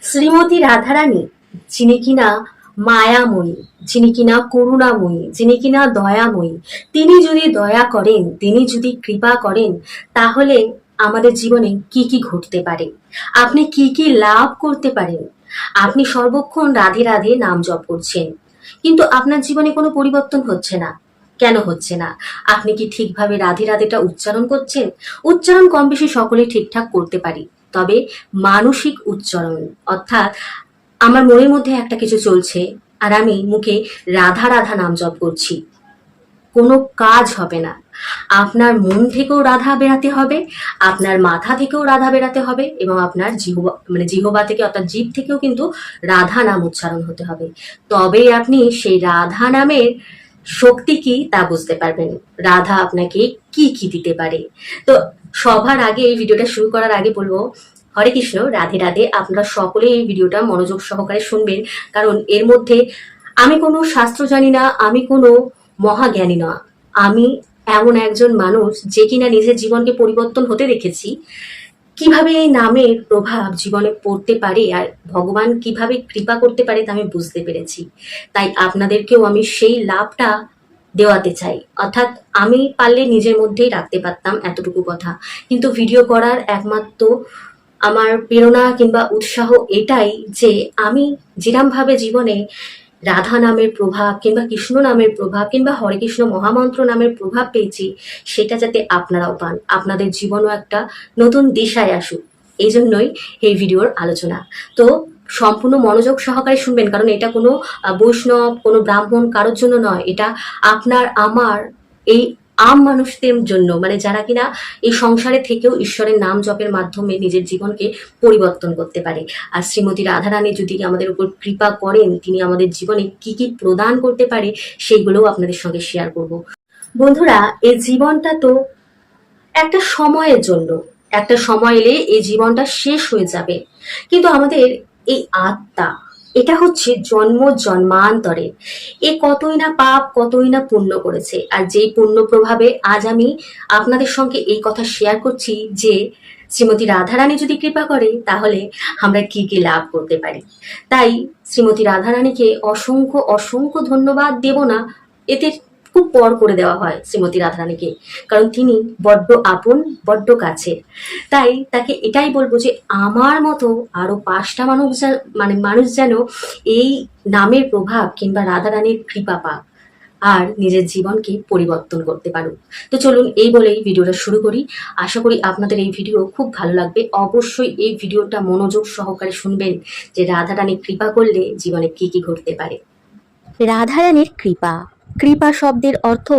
শ্রীমতী রাধারানী, যিনি কিনা মায়াময়ী, যিনি কিনা করুণাময়ী, যিনি কিনা দয়াময়ী, তিনি যদি দয়া করেন, তিনি যদি কৃপা করেন, তাহলে আমাদের জীবনে কি কি ঘটতে পারে, আপনি কি কি লাভ করতে পারেন। আপনি সর্বক্ষণ রাধে রাধে নাম জপ করছেন, কিন্তু আপনার জীবনে কোনো পরিবর্তন হচ্ছে না। কেন হচ্ছে না? আপনি কি ঠিকভাবে রাধে রাধেটা উচ্চারণ করছেন? উচ্চারণ কম বেশি সকলেই ঠিকঠাক করতে পারি, তবে মানসিক উচ্চারণ, অর্থাৎ আমার মনের মধ্যে একটা কিছু চলছে আর আমি মুখে রাধা রাধা নাম জপ করছি, কোনো কাজ হবে না। আপনার মন থেকেও রাধা বেরাতে হবে, আপনার মাথা থেকেও রাধা বেরাতে হবে, এবং আপনার জিহবা জিহবা থেকে অর্থাৎ জিভ থেকেও কিন্তু রাধা নাম উচ্চারণ হতে হবে। তবেই আপনি সেই রাধা নামের শক্তি কি তা বুঝতে পারবেন, রাধা আপনাকে কি কি দিতে পারে। তো সবার আগে এই ভিডিওটা শুরু করার আগে বলবো, হরে কৃষ্ণ, রাধে রাধে। আপনারা সকলে এই ভিডিওটা মনোযোগ সহকারে শুনবেন, কারণ এর মধ্যে আমি কোনো শাস্ত্র জানি না, আমি কোনো মহাজ্ঞানী না। আমি এমন একজন মানুষ যে কিনা নিজের জীবনকে পরিবর্তন হতে দেখেছি, কিভাবে এই নামের প্রভাব জীবনে পড়তে পারে আর ভগবান কিভাবে কৃপা করতে পারে তা আমি বুঝতে পেরেছি। তাই আপনাদেরকেও আমি সেই লাভটা দেওয়াতে চাই। অর্থাৎ আমি পারলে নিজের মধ্যেই রাখতে পারতাম এতটুকু কথা, কিন্তু ভিডিও করার একমাত্র আমার প্রেরণা কিংবা উৎসাহ এটাই যে আমি যেরমভাবে জীবনে রাধা নামের প্রভাব কিংবা কৃষ্ণ নামের প্রভাব কিংবা হরে কৃষ্ণ মহামন্ত্র নামের প্রভাব পেয়েছি, সেটা যাতে আপনারাও পান, আপনাদের জীবনও একটা নতুন দিশায় আসুক, এই জন্যই এই ভিডিওর আলোচনা। তো সম্পূর্ণ মনোযোগ সহকারে শুনবেন, কারণ এটা কোনো বৈষ্ণব, কোনো ব্রাহ্মণ কারোর জন্য নয়, এটা আপনার আমার এই আম মানুষদের জন্য, মানে যারা কিনা এই সংসারে থেকেও ঈশ্বরের নাম জপের মাধ্যমে নিজের জীবনকে পরিবর্তন করতে পারে। আর শ্রীমতী রাধারানী যদি আমাদের উপর কৃপা করেন, তিনি আমাদের জীবনে কি কি প্রদান করতে পারে সেইগুলোও আপনাদের সঙ্গে শেয়ার করব। বন্ধুরা, এই জীবনটা তো একটা সময়ের জন্য, একটা সময় এলে এই জীবনটা শেষ হয়ে যাবে, কিন্তু আমাদের এই আত্মা, এটা হচ্ছে জন্ম জন্মান্তরে, এ কতই না পাপ কতই না পুণ্য করেছে, আর যেই পুণ্য প্রভাবে আজ আমি আপনাদের সঙ্গে এই কথা শেয়ার করছি যে শ্রীমতী রাধারানী যদি কৃপা করে তাহলে আমরা কি কি লাভ করতে পারি। তাই শ্রীমতী রাধারানীকে অসংখ্য অসংখ্য ধন্যবাদ দেব না, এতে খুব পর করে দেওয়া হয় শ্রীমতী রাধারানীকে, কারণ তিনি বড্ড আপন, বড্ড কাছে। তাই তাকে এটাই বলবো যে আমার মতো আরো 5টা মানুষ যেন এই নামের প্রভাব কিংবা রাধারানীর কৃপা পাক আর নিজের জীবনকে পরিবর্তন করতে পারুক। তো চলুন এই বলেই ভিডিওটা শুরু করি। আশা করি আপনাদের এই ভিডিও খুব ভালো লাগবে। অবশ্যই এই ভিডিওটা মনোযোগ সহকারে শুনবেন যে রাধারানী কৃপা করলে জীবনে কি কি ঘটতে পারে। রাধারানীর কৃপা। কৃপা শব্দের অর্থ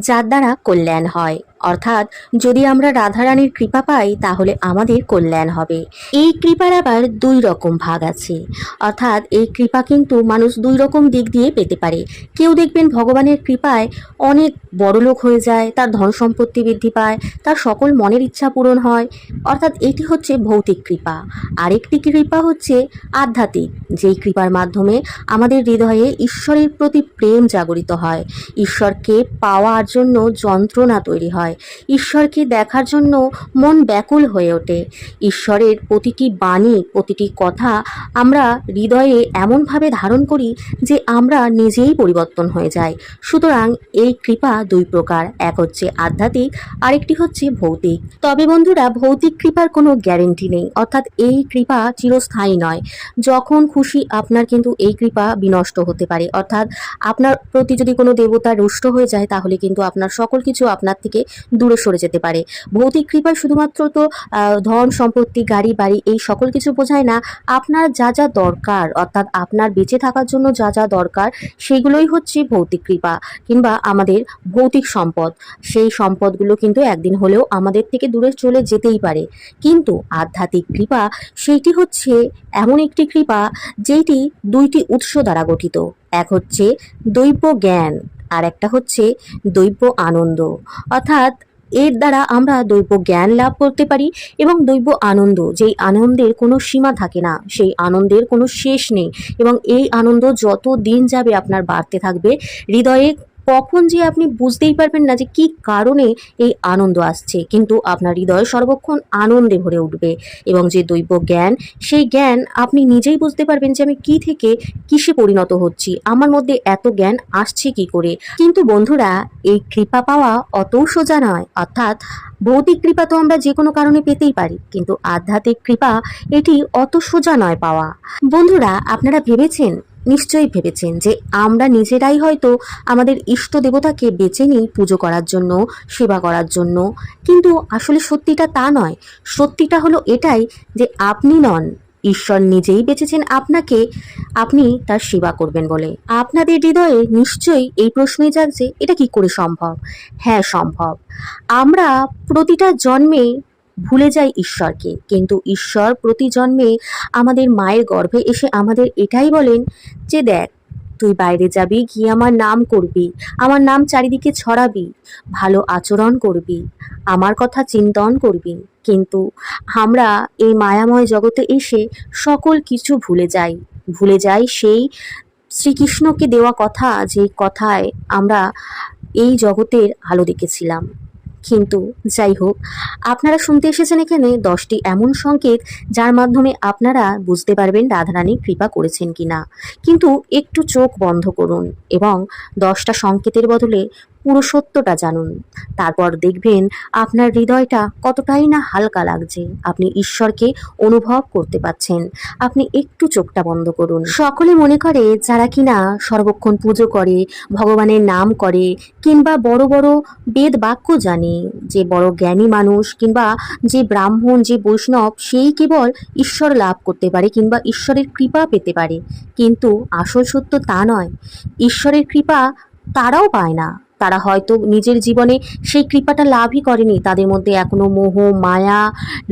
যার দ্বারা কল্যাণ হয়, অর্থাৎ যদি আমরা রাধারানীর কৃপা পাই তাহলে আমাদের কল্যাণ হবে। এই কৃপার আবার 2 রকম ভাগ আছে, অর্থাৎ এই কৃপা কিন্তু মানুষ 2 রকম দিক দিয়ে পেতে পারে। কেউ দেখবেন ভগবানের কৃপায় অনেক বড়লোক হয়ে যায়, তার ধন সম্পত্তি বৃদ্ধি পায়, তার সকল মনের ইচ্ছা পূরণ হয়, অর্থাৎ এটি হচ্ছে ভৌতিক কৃপা। আরেকটি কৃপা হচ্ছে আধ্যাত্মিক, যেই কৃপার মাধ্যমে আমাদের হৃদয়ে ঈশ্বরের প্রতি প্রেম জাগরিত হয়, ঈশ্বরকে পাওয়ার জন্য যন্ত্রণা তৈরি হয়, ঈশ্বরকে দেখার জন্য মন ব্যাকুল হয়ে ওঠে, ঈশ্বরের প্রতিটি বাণী প্রতিটি কথা আমরা হৃদয়ে এমনভাবে ধারণ করি যে আমরা নিজেই পরিবর্তন হয়ে যাই। সুতরাং এই কৃপা 2 প্রকার, এক হচ্ছে আধ্যাত্মিক, আরেকটি হচ্ছে ভৌতিক। তবে বন্ধুরা, ভৌতিক কৃপার কোনো গ্যারেন্টি নেই, অর্থাৎ এই কৃপা চিরস্থায়ী নয়। যখন খুশি আপনার কিন্তু এই কৃপা বিনষ্ট হতে পারে, অর্থাৎ আপনার প্রতি যদি কোনো দেবতা রুষ্ট হয়ে যায় তাহলে কিন্তু আপনার সকল কিছু আপনার থেকে দূরে সরে যেতে পারে। ভৌতিক কৃপায় শুধুমাত্র তো ধন সম্পত্তি গাড়ি বাড়ি এই সকল কিছু বোঝায় না, আপনার যা যা দরকার, অর্থাৎ আপনার বেঁচে থাকার জন্য যা যা দরকার সেগুলোই হচ্ছে ভৌতিক কৃপা কিংবা আমাদের ভৌতিক সম্পদ। সেই সম্পদগুলো কিন্তু একদিন হলেও আমাদের থেকে দূরে চলে যেতেই পারে। কিন্তু আধ্যাত্মিক কৃপা সেইটি হচ্ছে এমন একটি কৃপা যেটি 2টি উৎস দ্বারা গঠিত, এক হচ্ছে দৈব জ্ঞান আর একটা হচ্ছে দৈব আনন্দ। অর্থাৎ এর দ্বারা আমরা দৈব জ্ঞান লাভ করতে পারি এবং দৈব আনন্দ, যেই আনন্দের কোনো সীমা থাকে না, সেই আনন্দের কোনো শেষ নেই, এবং এই আনন্দ যত দিন যাবে আপনার বাড়তে থাকবে, হৃদয়ে কখন যে আপনি বুঝতেই পারবেন না যে কি কারণে এই আনন্দ আসছে, কিন্তু আপনার হৃদয় সর্বক্ষণ আনন্দে ভরে উঠবে এবং যে দৈব জ্ঞান, সেই জ্ঞান আপনি নিজেই বুঝতে পারবেন যে আমি কি থেকে কিসে পরিণত হচ্ছি, আমার মধ্যে এত জ্ঞান আসছে কি করে। কিন্তু বন্ধুরা, এই কৃপা পাওয়া অতও সোজা নয়। অর্থাৎ ভৌতিক কৃপা তো আমরা যে কোনো কারণে পেতেই পারি, কিন্তু আধ্যাত্মিক কৃপা এটি অত সোজা নয় পাওয়া। বন্ধুরা, আপনারা ভেবেছেন, নিশ্চয়ই ভেবেছেন যে আমরা নিজেরাই হয়তো আমাদের ইষ্ট দেবতাকে বেছে নিই পুজো করার জন্য, সেবা করার জন্য, কিন্তু আসলে সত্যিটা তা নয়। সত্যিটা হলো এটাই যে আপনি নন, ঈশ্বর নিজেই বেছেছেন আপনাকে, আপনি তার সেবা করবেন বলে। আপনাদের হৃদয়ে নিশ্চয়ই এই প্রশ্নই জাগছে, এটা কি করে সম্ভব? হ্যাঁ, সম্ভব। আমরা প্রতিটা জন্মে ভুলে যাই ঈশ্বরকে, কিন্তু ঈশ্বর প্রতি জন্মে আমাদের মায়ের গর্ভে এসে আমাদের এটাই বলেন যে দেখ, তুই বাইরে যাবি, গিয়ে আমার নাম করবি, আমার নাম চারিদিকে ছড়াবি, ভালো আচরণ করবি, আমার কথা চিন্তন করবি। কিন্তু আমরা এই মায়াময় জগতে এসে সকল কিছু ভুলে যাই সেই শ্রীকৃষ্ণকে দেওয়া কথা, যে কথায় আমরা এই জগতের আলো দেখেছিলাম। কিন্তু যাই হোক, আপনারা শুনতে এসেছেন এখানে 10টি এমন সংকেত যার মাধ্যমে আপনারা বুঝতে পারবেন রাধারানী কৃপা করেছেন কিনা। কিন্তু একটু চোখ বন্ধ করুন এবং 10টা সংকেতের বদলে পুরো সত্যটা জানুন। তারপর দেখবেন আপনার হৃদয়টা কতটাই না হালকা লাগছে, আপনি ঈশ্বরকে অনুভব করতে পাচ্ছেন। আপনি একটু চোখটা বন্ধ করুন। সকলে মনে করে যারা কিনা সর্বক্ষণ পুজো করে, ভগবানের নাম করে, কিংবা বড় বড় বেদ বাক্য জানে, যে বড় জ্ঞানী মানুষ কিংবা যে ব্রাহ্মণ, যে বৈষ্ণব, সেই কেবল ঈশ্বর লাভ করতে পারে কিংবা ঈশ্বরের কৃপা পেতে পারে। কিন্তু আসল সত্য তা নয়। ঈশ্বরের কৃপা তারাও পায় না। তারা হয়তো নিজের জীবনে সেই কৃপাটা লাভই করেনি। তাদের মধ্যে এখনো মোহ, মায়া,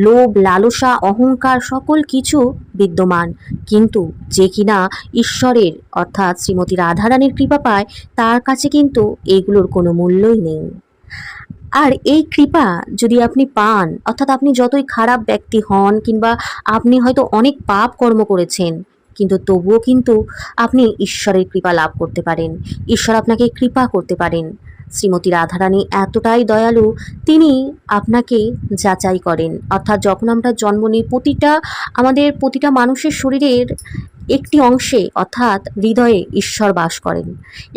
লোভ, লালসা, অহংকার সকল কিছু বিদ্যমান। কিন্তু যে কিনা ঈশ্বরের অর্থাৎ শ্রীমতী রাধারানীর কৃপা পায়, তার কাছে কিন্তু এগুলোর কোনো মূল্যই নেই। আর এই কৃপা যদি আপনি পান, অর্থাৎ আপনি যতই খারাপ ব্যক্তি হন কিংবা আপনি হয়তো অনেক পাপ কর্ম করেছেন, কিন্তু তবুও কিন্তু আপনি ঈশ্বরের কৃপা লাভ করতে পারেন। ঈশ্বর আপনাকে কৃপা করতে পারেন। শ্রীমতী রাধারানী এতটাই দয়ালু, তিনি আপনাকে যাচাই করেন। অর্থাৎ যখন আমরা জন্ম নিই, আমাদের প্রতিটা মানুষের শরীরের একটি অংশে অর্থাৎ হৃদয়ে ঈশ্বর বাস করেন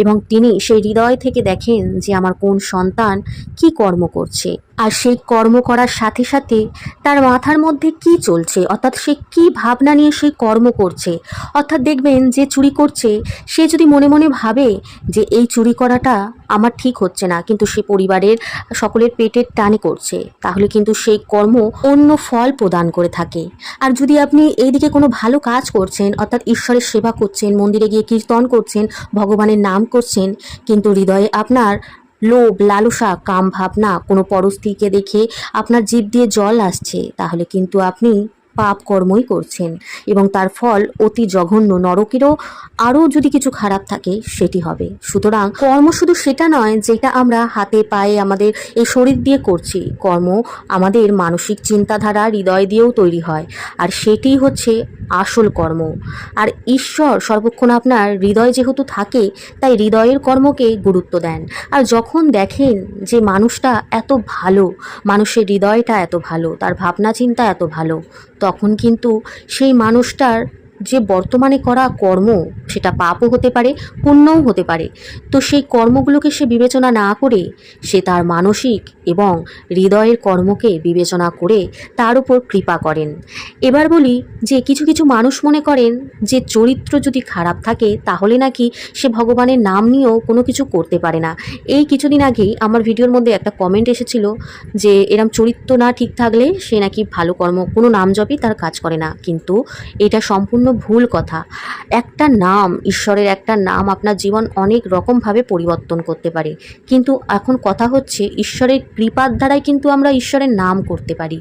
এবং তিনি সেই হৃদয় থেকে দেখেন যে আমার কোন সন্তান কি কর্ম করছে, আর সেই কর্ম করার সাথে সাথে তার মাথার মধ্যে কি চলছে, অর্থাৎ সে কি ভাবনা নিয়ে সেই কর্ম করছে। অর্থাৎ দেখবেন যে চুরি করছে, সে যদি মনে মনে ভাবে যে এই চুরি করাটা আমার ঠিক হচ্ছে না, কিন্তু সে পরিবারের সকলের পেটের টানে করছে, তাহলে কিন্তু সেই কর্ম অন্য ফল প্রদান করে থাকে। আর যদি আপনি এইদিকে কোনো ভালো কাজ করছেন, অর্থাৎ ঈশ্বরের সেবা করছেন, মন্দিরে গিয়ে কীর্তন করছেন, ভগবানের নাম করছেন, কিন্তু হৃদয়ে আপনার লোভ, লালসা, কাম ভাবনা, কোনো পরস্ত্রীকে দেখে আপনার জিভ দিয়ে জল আসছে, তাহলে কিন্তু আপনি পাপ কর্মই করছেন এবং তার ফল অতি জঘন্য, নরকেরও আরও যদি কিছু খারাপ থাকে সেটি হবে। সুতরাং কর্ম শুধু সেটা নয় যেটা আমরা হাতে পায়ে আমাদের এই শরীর দিয়ে করছি। কর্ম আমাদের মানসিক চিন্তাধারা, হৃদয় দিয়েও তৈরি হয়, আর সেটি হচ্ছে আসল কর্ম। আর ঈশ্বর সর্বক্ষণ আপনার হৃদয় যেহেতু থাকে, তাই হৃদয়ের কর্মকে গুরুত্ব দেন। আর যখন দেখেন যে মানুষটা এত ভালো, মানুষের হৃদয়টা এত ভালো, তার ভাবনা চিন্তা এত ভালো, তখন কিন্তু সেই মানুষটার যে বর্তমানে করা কর্ম, সেটা পাপও হতে পারে, পুণ্যও হতে পারে, তো সেই কর্মগুলোকে সে বিবেচনা না করে সে তার মানসিক এবং হৃদয়ের কর্মকে বিবেচনা করে তার উপর কৃপা করেন। এবার বলি যে কিছু কিছু মানুষ মনে করেন যে চরিত্র যদি খারাপ থাকে তাহলে নাকি সে ভগবানের নাম নিয়েও কোনো কিছু করতে পারে না। এই কিছুদিন আগেই আমার ভিডিওর মধ্যে একটা কমেন্ট এসেছিল যে এরম চরিত্র না ঠিক থাকলে সে নাকি ভালো কর্ম, কোনো নাম জপই তার কাজ করে না। কিন্তু এটা সম্পূর্ণ ভুল কথা। একটা নাম, ঈশ্বরের একটা নাম আপনার জীবন অনেক রকমভাবে পরিবর্তন করতে পারে, কিন্তু এখন কথা হচ্ছে ঈশ্বরের কৃপার দ্বারাই কিন্তু আমরা ঈশ্বরের নাম করতে পারি।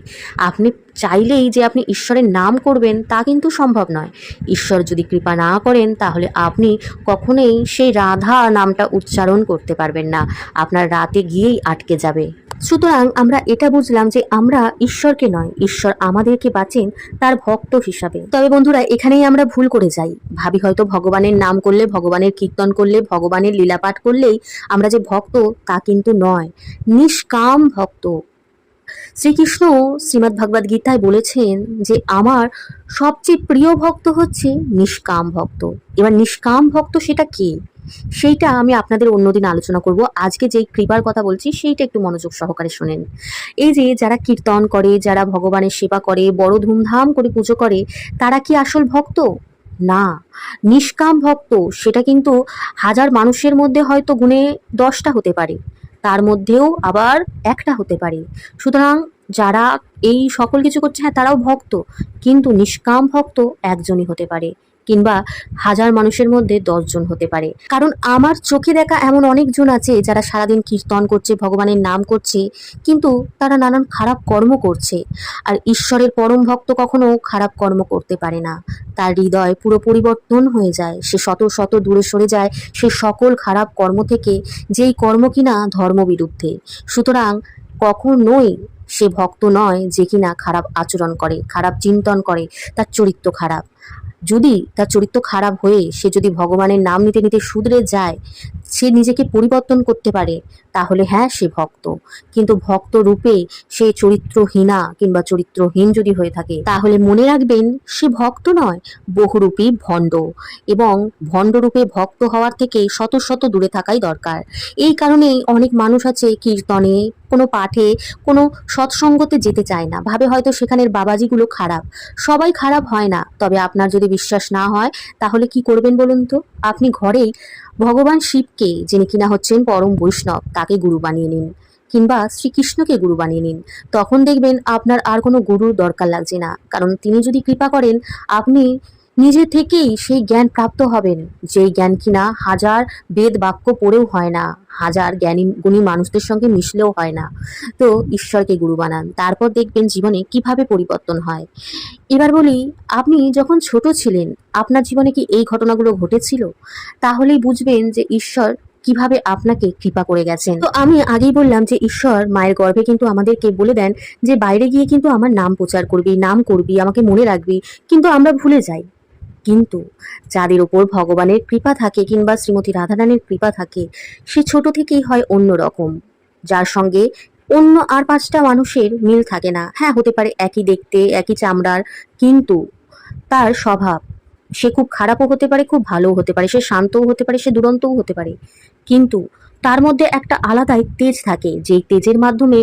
আপনি চাইলেই যে আপনি ঈশ্বরের নাম করবেন তা কিন্তু সম্ভব নয়। ঈশ্বর যদি কৃপা না করেন তাহলে আপনি কখনোই সেই রাধা নামটা উচ্চারণ করতে পারবেন না, আপনার রাতে গিয়েই আটকে যাবে। সুতরাং আমরা এটা বুঝলাম যে আমরা ঈশ্বরকে নয়, ঈশ্বর আমাদেরকে বাঁচেন তার ভক্ত হিসাবে। তবে বন্ধুরা, এখানেই আমরা ভুল করে যাই, ভাবি হয়তো ভগবানের নাম করলে, ভগবানের কীর্তন করলে, ভগবানের লীলাপাঠ করলেই আমরা যে ভক্ত, তা কিন্তু নয়। নিষ্কাম ভক্ত। শ্রীকৃষ্ণ শ্রীমদ্ ভগবদ গীতায় বলেছেন যে আমার সবচেয়ে প্রিয় ভক্ত হচ্ছে নিষ্কাম ভক্ত। এবার নিষ্কাম ভক্ত সেটা কি, সেইটা আমি আপনাদের অন্যদিন আলোচনা করব। আজকে যেই কৃপার কথা বলছি সেইটা একটু মনোযোগ সহকারে শোনেন। এই যে যারা কীর্তন করে, যারা ভগবানের সেবা করে, বড় ধুমধাম করে পুজো করে, তারা কি আসল ভক্ত? না। নিষ্কাম ভক্ত সেটা কিন্তু হাজার মানুষের মধ্যে হয়তো গুণে 10টা হতে পারে, তার মধ্যেও আবার একটা হতে পারে। সুতরাং যারা এই সকল কিছু করছে, হ্যাঁ তারাও ভক্ত, কিন্তু নিষ্কাম ভক্ত একজনই হতে পারে, কিংবা হাজার মানুষের মধ্যে 10জন হতে পারে। কারণ আমার চোখে দেখা এমন অনেকজন আছে যারা সারাদিন কীর্তন করছে, ভগবানের নাম করছে, কিন্তু তারা নানান খারাপ কর্ম করছে। আর ঈশ্বরের পরম ভক্ত কখনো খারাপ কর্ম করতে পারে না, তার হৃদয় পুরো পরিবর্তন হয়ে যায়, সে শত শত দূরে সরে যায় সে সকল খারাপ কর্ম থেকে, যেই কর্ম কিনা ধর্ম বিরুদ্ধে। সুতরাং কখনোই সে ভক্ত নয় যে কিনা খারাপ আচরণ করে, খারাপ চিন্তন করে, তার চরিত্র খারাপ। যদি তার চরিত্র খারাপ হয়ে সে যদি ভগবানের নাম নিতে নিতে শুধরে যায়, সে নিজেকে পরিবর্তন করতে পারে, তাহলে হ্যাঁ সে ভক্ত। কিন্তু ভক্ত রূপে সে চরিত্রহীনা কিংবা চরিত্রহীন যদি হয়ে থাকে, তাহলে মনে রাখবেন সে ভক্ত নয়, বহুরূপী ভণ্ড। এবং ভণ্ড রূপে ভক্ত হওয়ার থেকে শত শত দূরে থাকাই দরকার। এই কারণেই অনেক মানুষ আছে কীর্তনে, কোনো পাঠে, কোনো সৎসঙ্গতে যেতে চায় না, ভাবে হয়তো সেখানের বাবাজিগুলো খারাপ। সবাই খারাপ হয় না, তবে আপনার যদি বিশ্বাস না হয় তাহলে কি করবেন বলুন তো? আপনি ঘরেই ভগবান শিবকে, যিনি কিনা হচ্ছেন পরম বৈষ্ণব, তাকে গুরু বানিয়ে নিন, কিংবা শ্রীকৃষ্ণকে গুরু বানিয়ে নিন। তখন দেখবেন আপনার আর কোনো গুরুর দরকার লাগছে না, কারণ তিনি যদি কৃপা করেন আপনি নিজে থেকেই সেই জ্ঞান প্রাপ্ত হবেন, যেই জ্ঞান কিনা হাজার বেদ বাক্য পড়েও হয় না, হাজার জ্ঞানী গুণী মানুষদের সঙ্গে মিশলেও হয় না। তো ঈশ্বরকে গুরু বানান, তারপর দেখবেন জীবনে কিভাবে পরিবর্তন হয়। এবার বলি, আপনি যখন ছোট ছিলেন আপনার জীবনে কি এই ঘটনাগুলো ঘটেছিল? তাহলেই বুঝবেন যে ঈশ্বর কিভাবে আপনাকে কৃপা করে গেছেন। তো আমি আগেই বললাম যে ঈশ্বর মায়ের গর্ভে কিন্তু আমাদেরকে বলে দেন যে বাইরে গিয়ে কিন্তু আমার নাম প্রচার করবি, নাম করবি, আমাকে মনে রাখবি, কিন্তু আমরা ভুলে যাই। কিন্তু যাদের ওপর ভগবানের কৃপা থাকে কিংবা শ্রীমতী রাধারানীর কৃপা থাকে, সে ছোট থেকেই হয় অন্যরকম, যার সঙ্গে অন্য আর 5টা মানুষের মিল থাকে না। হ্যাঁ, হতে পারে একই দেখতে, একই চামড়ার, কিন্তু তার স্বভাব, সে খুব খারাপও হতে পারে, খুব ভালোও হতে পারে, সে শান্তও হতে পারে, সে দুরন্তও হতে পারে, কিন্তু তার মধ্যে একটা আলাদাই তেজ থাকে, যেই তেজের মাধ্যমে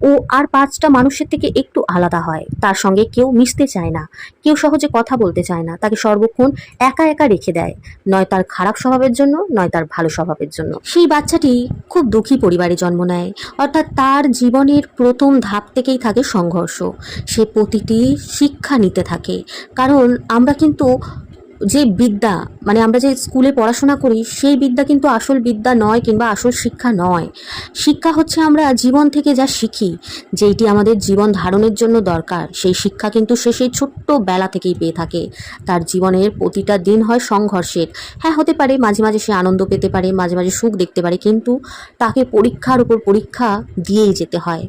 ও আর 5টা মানুষের থেকে একটু আলাদা হয়। তার সঙ্গে কেউ মিশতে চায় না, কেউ সহজে কথা বলতে চায় না, তাকে সর্বক্ষণ একা একা রেখে দেয়, নয় তার খারাপ স্বভাবের জন্য, নয় তার ভালো স্বভাবের জন্য। সেই বাচ্চাটি খুব দুঃখী পরিবারে জন্ম নেয়, অর্থাৎ তার জীবনের প্রথম ধাপ থেকেই থাকে সংঘর্ষ। সে প্রতিটি শিক্ষা নিতে থাকে, কারণ আমরা কিন্তু যে বিদ্যা, মানে আমরা যে স্কুলে পড়াশোনা করি, সেই বিদ্যা কিন্তু আসল বিদ্যা নয় কিংবা আসল শিক্ষা নয়। শিক্ষা হচ্ছে আমরা জীবন থেকে যা শিখি, যেইটি আমাদের জীবন ধারণের জন্য দরকার, সেই শিক্ষা কিন্তু সে সেই ছোট্ট বেলা থেকেই পেয়ে থাকে। তার জীবনের প্রতিটা দিন হয় সংঘর্ষের। হ্যাঁ, হতে পারে মাঝে মাঝে সে আনন্দ পেতে পারে, মাঝে মাঝে সুখ দেখতে পারে, কিন্তু তাকে পরীক্ষার উপর পরীক্ষা দিয়েই যেতে হয়।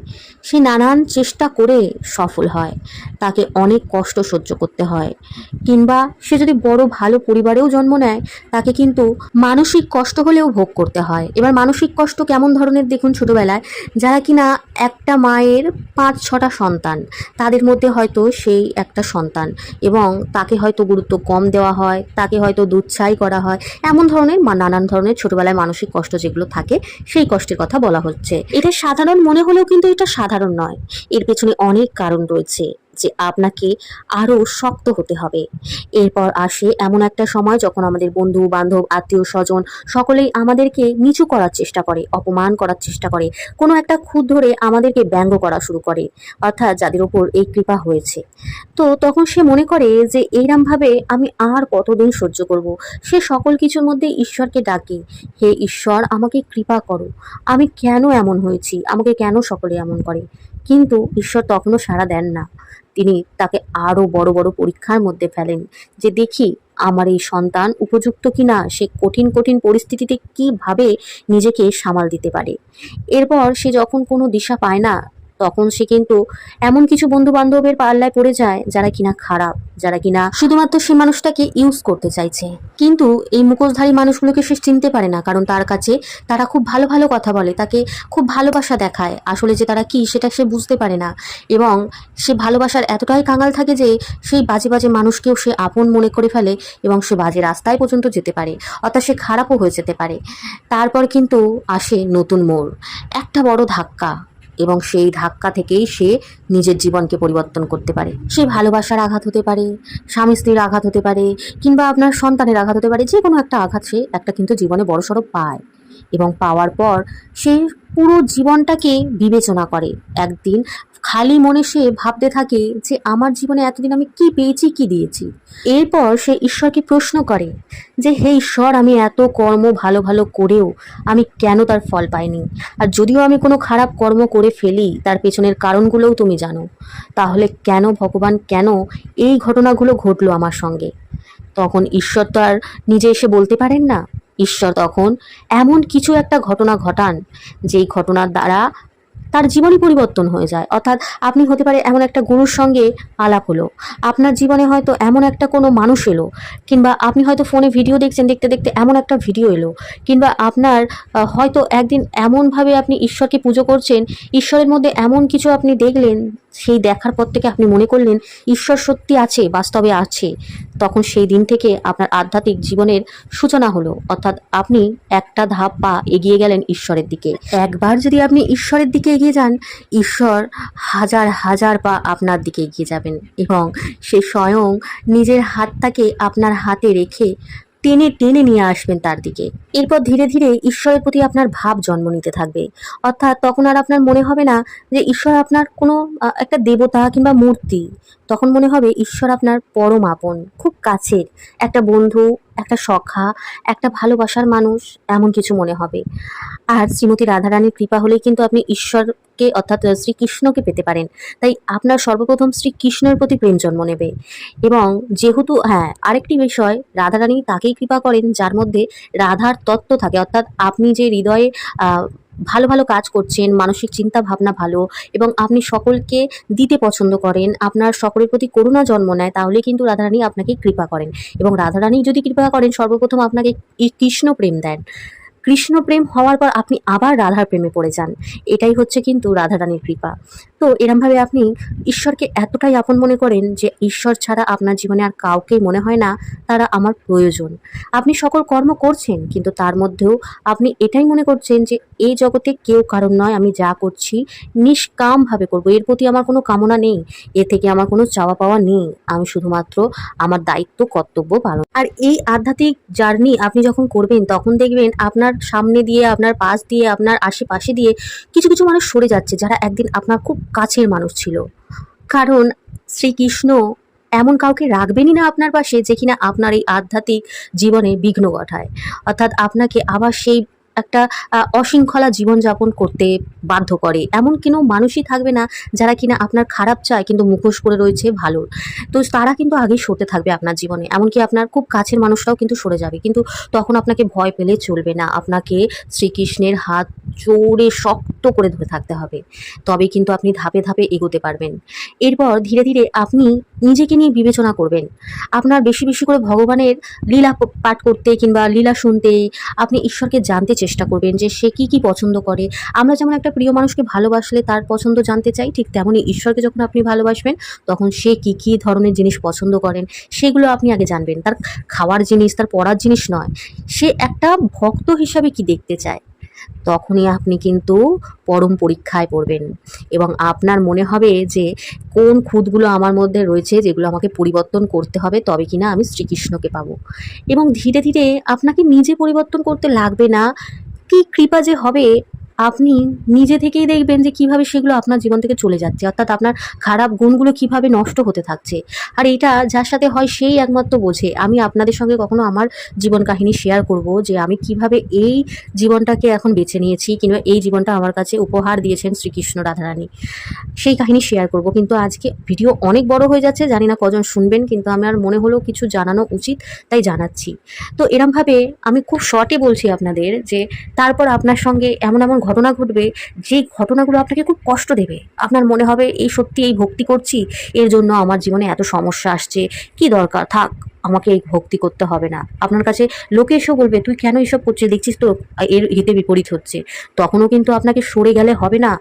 সে নানান চেষ্টা করে সফল হয়, তাকে অনেক কষ্ট সহ্য করতে হয়। কিংবা সে যদি বড় ভালো পরিবারেও জন্ম নেয়, তাকে কিন্তু মানসিক কষ্ট হলেও ভোগ করতে হয়। এবার মানসিক কষ্ট কেমন ধরনের দেখুন, ছোটবেলায় যারা কিনা একটা মায়ের 5-6টা সন্তান, তাদের মধ্যে হয়তো সেই একটা সন্তান, এবং তাকে হয়তো গুরুত্ব কম দেওয়া হয়, তাকে হয়তো দুচ্ছাই করা হয়, এমন ধরনের নানান ধরনের ছোটবেলায় মানসিক কষ্ট যেগুলো থাকে, সেই কষ্টের কথা বলা হচ্ছে। এটা সাধারণ মনে হলেও কিন্তু এটা সাধারণ নয়, এর পেছনে অনেক কারণ রয়েছে, যে আপনাকে আরো শক্ত হতে হবে। এরপর আসে এমন একটা সময় যখন আমাদের বন্ধু বান্ধব, আত্মীয় স্বজন সকলেই আমাদেরকে নিচু করার চেষ্টা করে, অপমান করার চেষ্টা করে, কোনো একটা খুঁত ধরে আমাদেরকে ব্যঙ্গ করা শুরু করে, অর্থাৎ যাদের ওপর এই কৃপা হয়েছে। তো তখন সে মনে করে যে এইরকম ভাবে আমি আর কতদিন সহ্য করব। সে সকল কিছুর মধ্যে ঈশ্বরকে ডাকে, হে ঈশ্বর আমাকে কৃপা করো, আমি কেন এমন হয়েছি, আমাকে কেন সকলে এমন করে। কিন্তু ঈশ্বর তখনও সাড়া দেন না, তিনি তাকে আরো বড় বড় পরীক্ষার মধ্যে ফেলেন, যে দেখি আমার এই সন্তান উপযুক্ত কিনা, সে কঠিন কঠিন পরিস্থিতিতে কিভাবে নিজেকে সামাল দিতে পারে। এরপর সে যখন কোনো দিশা পায় না, তখন সে কিন্তু এমন কিছু বন্ধু বান্ধবের পাল্লায় পড়ে যায় যারা কিনা খারাপ, যারা কিনা শুধুমাত্র সে মানুষটাকে ইউজ করতে চাইছে। কিন্তু এই মুখোশধারী মানুষগুলোকে সে চিনতে পারে না, কারণ তার কাছে তারা খুব ভালো ভালো কথা বলে, তাকে খুব ভালোবাসা দেখায়, আসলে যে তারা কি সেটা সে বুঝতে পারে না। এবং সে ভালোবাসার এতটাই কাঙাল থাকে যে সেই বাজে বাজে মানুষকেও সে আপন মনে করে ফেলে, এবং সে বাজে রাস্তায় পর্যন্ত যেতে পারে, অর্থাৎ সে খারাপও হয়ে যেতে পারে। তারপর কিন্তু আসে নতুন মোড়, একটা বড় ধাক্কা, এবং সেই ধাক্কা থেকেই সে নিজের জীবনকে পরিবর্তন করতে পারে। সে ভালোবাসার আঘাত হতে পারে, স্বামী স্ত্রীর আঘাত হতে পারে, কিংবা আপনার সন্তানের আঘাত হতে পারে, যে কোনো একটা আঘাত সে একটা কিন্তু জীবনে বড়সড় পায়। এবং পাওয়ার পর সে পুরো জীবনটাকে বিবেচনা করে। একদিন খালি মনে সে ভাবতে থাকে যে আমার জীবনে এতদিন আমি কি পেয়েছি, কি দিয়েছি। এরপর সে ঈশ্বরকে প্রশ্ন করে যে হে ঈশ্বর, আমি এত কর্ম ভালো ভালো করেও আমি কেন তার ফল পাইনি? আর যদিও আমি কোনো খারাপ কর্ম করে ফেলি, তার পেছনের কারণগুলোও তুমি জানো, তাহলে কেন ভগবান, কেন এই ঘটনাগুলো ঘটলো আমার সঙ্গে? তখন ঈশ্বর তো আর নিজে এসে বলতে পারেন না। ঈশ্বর তখন এমন কিছু একটা ঘটনা ঘটান, যেই ঘটনার দ্বারা তার জীবনই পরিবর্তন হয়ে যায়। অর্থাৎ আপনি হতে পারে এমন একটা গুরুর সঙ্গে আলাপ হলো, আপনার জীবনে হয়তো এমন একটা কোনো মানুষ এলো, কিংবা আপনি হয়তো ফোনে ভিডিও দেখছেন, দেখতে দেখতে এমন একটা ভিডিও এলো, কিংবা আপনার হয়তো একদিন এমনভাবে আপনি ঈশ্বরকে পুজো করছেন, ঈশ্বরের মধ্যে এমন কিছু আপনি দেখলেন, সেই দেখার পর থেকে আপনি মনে করলেন ঈশ্বর সত্যি আছে, বাস্তবে আছে। তখন সেই দিন থেকে আপনার আধ্যাত্মিক জীবনের সূচনা হলো, অর্থাৎ আপনি একটা ধাপ পা এগিয়ে গেলেন ঈশ্বরের দিকে। একবার যদি আপনি ঈশ্বরের দিকে এগিয়ে যান, ঈশ্বর হাজার হাজার পা আপনার দিকে এগিয়ে যাবেন, এবং সে স্বয়ং নিজের হাতটাকে আপনার হাতে রেখে টেনে টেনে নিয়ে আসবেন তার দিকে। এরপর ধীরে ধীরে ঈশ্বরের প্রতি আপনার ভাব জন্ম নিতে থাকবে। অর্থাৎ তখন আর আপনার মনে হবে না যে ঈশ্বর আপনার কোনো একটা দেবতা কিংবা মূর্তি। তখন মনে হবে ঈশ্বর আপনার পরম আপন, খুব কাছের একটা বন্ধু, একটা সখা, একটা ভালোবাসার মানুষ, এমন কিছু মনে হবে। আর শ্রীমতী রাধারানীর কৃপা হলেই কিন্তু আপনি ঈশ্বরকে, অর্থাৎ শ্রীকৃষ্ণকে পেতে পারেন। তাই আপনার সর্বপ্রথম শ্রীকৃষ্ণের প্রতি প্রেম জন্ম নেবে। এবং যেহেতু হ্যাঁ, আরেকটি বিষয়, রাধারানী তাকেই কৃপা করেন যার মধ্যে রাধার তত্ত্ব থাকে, অর্থাৎ আপনি যে হৃদয়ে ভালো ভালো কাজ করছেন, মানসিক চিন্তা ভাবনা ভালো, এবং আপনি সকলকে দিতে পছন্দ করেন, আপনার সকলের প্রতি করুণা জন্ম নেয়, তাহলে কিন্তু রাধারানী আপনাকে কৃপা করেন। এবং রাধারানী যদি কৃপা করেন, সর্বপ্রথম আপনাকে এই কৃষ্ণ প্রেম দেন। কৃষ্ণ প্রেম হওয়ার পর আপনি আবার রাধার প্রেমে পড়ে যান। এটাই হচ্ছে কিন্তু রাধারানীর কৃপা। তো এরমভাবে আপনি ঈশ্বরকে এতটাই আপন মনে করেন যে ঈশ্বর ছাড়া আপনার জীবনে আর কাউকেই মনে হয় না তারা আমার প্রয়োজন। আপনি সকল কর্ম করছেন, কিন্তু তার মধ্যেও আপনি এটাই মনে করছেন যে এই জগতে কেউ কারণ নয়, আমি যা করছি নিষ্কামভাবে করব, এর প্রতি আমার কোনো কামনা নেই, এ থেকে আমার কোনো চাওয়া পাওয়া নেই, আমি শুধুমাত্র আমার দায়িত্ব কর্তব্য পালন। আর এই আধ্যাত্মিক জার্নি আপনি যখন করবেন, তখন দেখবেন আপনার সামনে দিয়ে, আপনার পাশ দিয়ে, আপনার আশেপাশে দিয়ে কিছু কিছু মানুষ সরে যাচ্ছে, যারা একদিন আপনার খুব কাছের মানুষ ছিল। কারণ শ্রীকৃষ্ণ এমন কাউকে রাখবেনই না আপনার পাশে যে কিনা আপনার এই আধ্যাত্মিক জীবনে বিঘ্ন ঘটায়, অর্থাৎ আপনাকে আবার সেই একটা অশৃঙ্খলা জীবনযাপন করতে বাধ্য করে। এমন কোনো মানুষই থাকবে না যারা কিনা আপনার খারাপ চায় কিন্তু মুখোশ করে রয়েছে ভালোর। তো তারা কিন্তু আগেই সরতে থাকবে আপনার জীবনে, এমনকি আপনার খুব কাছের মানুষরাও কিন্তু সরে যাবে। কিন্তু তখন আপনাকে ভয় পেলে চলবে না, আপনাকে শ্রীকৃষ্ণের হাত জোরে শক্ত করে ধরে থাকতে হবে, তবে কিন্তু আপনি ধাপে ধাপে এগোতে পারবেন। এরপর ধীরে ধীরে আপনি নিজেকে নিয়ে বিবেচনা করবেন। আপনার বেশি বেশি করে ভগবানের লীলা পাঠ করতে কিংবা লীলা শুনতে আপনি ঈশ্বরকে জানতে চেষ্টা করবেন যে সে কি কি পছন্দ করে। আমরা যেমন একটা প্রিয় মানুষকে ভালোবাসলে তার পছন্দ জানতে চাই, ঠিক তেমনই ঈশ্বরকে যখন আপনি ভালোবাসবেন, তখন সে কি কি ধরনের জিনিস পছন্দ করেন সেগুলো আপনি আগে জানবেন। তার খাওয়ার জিনিস, তার পড়ার জিনিস নয়, সে একটা ভক্ত হিসাবে কি দেখতে চায়। তখনই আপনি কিন্তু পরম পরীক্ষায় পড়বেন, এবং আপনার মনে হবে যে কোন খুঁতগুলো আমার মধ্যে রয়েছে, যেগুলো আমাকে পরিবর্তন করতে হবে, তবে কিনা আমি শ্রীকৃষ্ণকে পাবো। এবং ধীরে ধীরে আপনাকে নিজে পরিবর্তন করতে লাগবে না, কি কৃপা যে হবে আপনি নিজে থেকেই দেখবেন যে কিভাবে সেগুলো আপনার জীবন থেকে চলে যাচ্ছে, অর্থাৎ আপনার খারাপ গুণগুলো কিভাবে নষ্ট হতে থাকছে। আর এটা যার সাথে হয় সেই একমাত্র বোঝে। আমি আপনাদের সঙ্গে কখনো আমার জীবন কাহিনী শেয়ার করব যে আমি কিভাবে এই জীবনটাকে এখন বেছে নিয়েছি, কিংবা এই জীবনটা আমার কাছে উপহার দিয়েছেন শ্রীকৃষ্ণ রাধারানী, সেই কাহিনী শেয়ার করব। কিন্তু আজকে ভিডিও অনেক বড় হয়ে যাচ্ছে, জানি না কজন শুনবেন, কিন্তু আমার মনে হলো কিছু জানানো উচিত, তাই জানাচ্ছি। তো এরমভাবে আমি খুব শর্টে বলছি আপনাদের যে তারপর আপনার সঙ্গে এমন এমন ঘটনা ঘটবে, যে ঘটনাগুলো আপনাকে খুব কষ্ট দেবে। আপনার মনে হবে এই সত্যি এই ভক্তি করছি, এর জন্য আমার জীবনে এত সমস্যা আসছে, কি দরকার, থাক আমাকে এই ভক্তি করতে হবে না। আপনার কাছে লোকে এসেও বলবে তুই কেন এসব করছিস, দেখছিস তো এর হিতে বিপরীত হচ্ছে। তখনও কিন্তু আপনাকে সরে গেলে হবে না।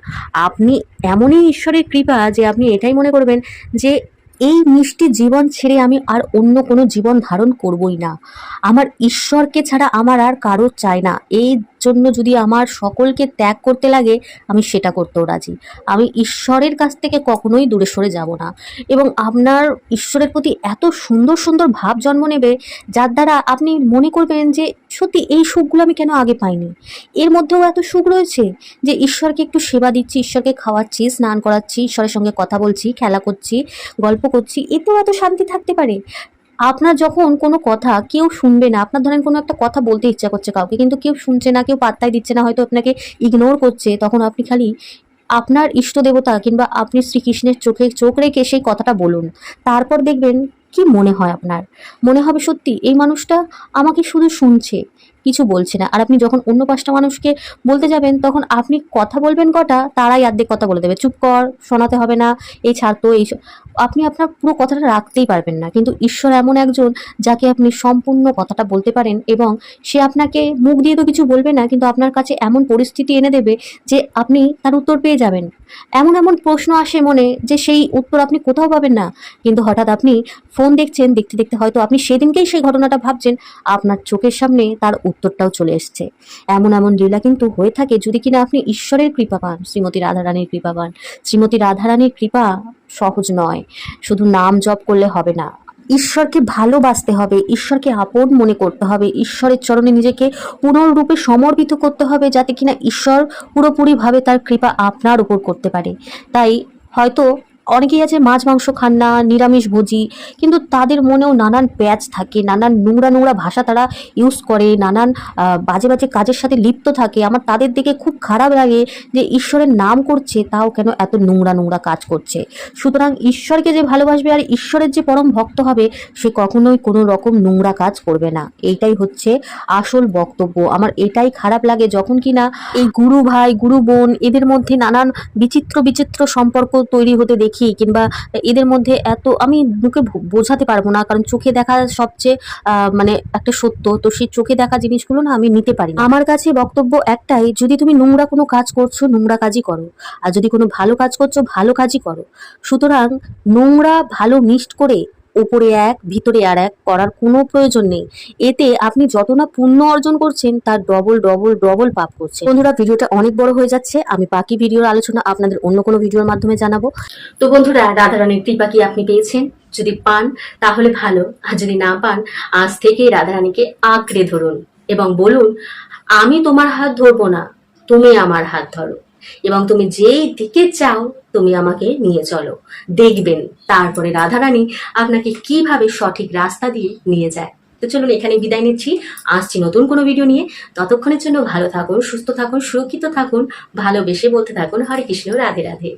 আপনি এমনই ঈশ্বরের কৃপা যে আপনি এটাই মনে করবেন যে এই মিষ্টি জীবন ছেড়ে আমি আর অন্য কোনো জীবন ধারণ করবই না। আমার ঈশ্বরকে ছাড়া আমার আর কারো চাই না। এই জন্য যদি আমার সকলকে ত্যাগ করতে লাগে, আমি সেটা করতেও রাজি। আমি ঈশ্বরের কাছ থেকে কখনোই দূরে সরে যাব না। এবং আপনার ঈশ্বরের প্রতি এত সুন্দর সুন্দর ভাব জন্ম নেবে, যার দ্বারা আপনি মনে করবেন যে সত্যি এই সুখগুলো আমি কেন আগে পাইনি। এর মধ্যেও এত সুখ রয়েছে যে ঈশ্বরকে একটু সেবা দিচ্ছি, ঈশ্বরকে খাওয়াচ্ছি, স্নান করাচ্ছি, ঈশ্বরের সঙ্গে কথা বলছি, খেলা করছি, গল্প করছি, এতেও এত শান্তি থাকতে পারে। আপনার যখন কোনো কথা কেউ শুনবে না, আপনার ধরেন কোনো একটা কথা বলতে ইচ্ছা করছে কাউকে, কিন্তু কেউ শুনছে না, কেউ পাত্তাই দিচ্ছে না, হয়তো আপনাকে ইগনোর করছে, তখন আপনি খালি আপনার ইষ্ট দেবতা কিংবা আপনি শ্রীকৃষ্ণের চোখে চোখ রেখে সেই কথাটা বলুন। তারপর দেখবেন কি মনে হয় আপনার। মনে হবে সত্যি এই মানুষটা আমাকে শুধু শুনছে, কিছু বলছে না। আর আপনি যখন অন্য 5টা মানুষকে বলতে যাবেন, তখন আপনি কথা বলবেন কটা, তারাই অর্ধেক কথা বলে দেবে, চুপ কর, শোনাতে হবে না, এই ছাড় তো, এই আপনি আপনার পুরো কথাটা রাখতেই পারবেন না। কিন্তু ঈশ্বর এমন একজন যাকে আপনি সম্পূর্ণ কথাটা বলতে পারেন, এবং সে আপনাকে মুখ দিয়ে তো কিছু বলবে না, কিন্তু আপনার কাছে এমন পরিস্থিতি এনে দেবে যে আপনি তার উত্তর পেয়ে যাবেন। এমন এমন প্রশ্ন আসে মনে যে সেই উত্তর আপনি কোথাও পাবেন না, কিন্তু হঠাৎ আপনি ফোন দেখছেন, দেখতে দেখতে হয়তো আপনি সেদিনকেই সেই ঘটনাটা ভাবছেন, আপনার চোখের সামনে তার উত্তরটাও চলে এসছে। এমন এমন লীলা কিন্তু হয়ে থাকে যদি কিনা আপনি ঈশ্বরের কৃপা পান, শ্রীমতী রাধারানীর কৃপা পান। শ্রীমতী রাধারানীর কৃপা সহজ নয়, শুধু নাম জপ করলে হবে না। ঈশ্বরকে ভালোবাসতে হবে, ঈশ্বরকে আপন মনে করতে হবে, ঈশ্বরের চরণে নিজেকে পুনর্রূপে সমর্পিত করতে হবে, যাতে কিনা ঈশ্বর পুরোপুরিভাবে তার কৃপা আপনার উপর করতে পারে। তাই হয়তো অনেকেই আছে মাছ মাংস খান না, নিরামিষ ভোজী, কিন্তু তাদের মনেও নানান প্যাচ থাকে, নানান নোংরা নোংরা ভাষা তারা ইউজ করে, নানান বাজে বাজে কাজের সাথে লিপ্ত থাকে। আমার তাদের দেখে খুব খারাপ লাগে যে ঈশ্বরের নাম করছে, তাও কেন এত নোংরা নোংরা কাজ করছে। সুতরাং ঈশ্বরকে যে ভালোবাসবে আর ঈশ্বরের যে পরম ভক্ত হবে, সে কখনোই কোনো রকম নোংরা কাজ করবে না। এইটাই হচ্ছে আসল বক্তব্য। আমার এটাই খারাপ লাগে যখন কিনা এই গুরু ভাই গুরু বোন এদের মধ্যে নানান বিচিত্র বিচিত্র সম্পর্ক তৈরি হতে দেখি, কিংবা এদের মধ্যে এত আমি মুখে বোঝাতে পারবো না, কারণ চোখে দেখা সবচেয়ে মানে একটা সত্য, তো সেই চোখে দেখা জিনিসগুলো না আমি নিতে পারি না। আমার কাছে বক্তব্য একটাই, যদি তুমি নোংরা কোনো কাজ করছো, নোংরা কাজই করো, আর যদি কোনো ভালো কাজ করছো, ভালো কাজই করো। সুতরাং নোংরা ভালো মিক্সড করে উপরে এক ভিতরে আর এক করার কোনো প্রয়োজন নেই। এতে আপনি যত না পুণ্য অর্জন করছেন, তার ডবল ডবল ডবল পাপ করছেন। বন্ধুরা, ভিডিওটা অনেক বড় হয়ে যাচ্ছে, আমি বাকি ভিডিওর আলোচনা আপনাদের অন্য কোনো ভিডিওর মাধ্যমে জানাবো। তো বন্ধুরা, রাধারানীর কৃপা কি আপনি পেয়েছেন? যদি পান তাহলে ভালো, আর যদি না পান, আজ থেকেই রাধারানীকে আঁকড়ে ধরুন এবং বলুন, আমি তোমার হাত ধরবো না, তুমি আমার হাত ধরো, এবং তুমি যেই দিকে চাও তুমি আমাকে নিয়ে চলো। দেখবেন তারপরে রাধারানী আপনাকে কিভাবে সঠিক রাস্তা দিয়ে নিয়ে যায়। তো চলুন এখানে বিদায় নিচ্ছি, আসছি নতুন কোনো ভিডিও নিয়ে। ততক্ষণের জন্য ভালো থাকুন, সুস্থ থাকুন, সুরক্ষিত থাকুন, ভালোবেসে বলতে থাকুন হরে কৃষ্ণ, রাধে রাধে।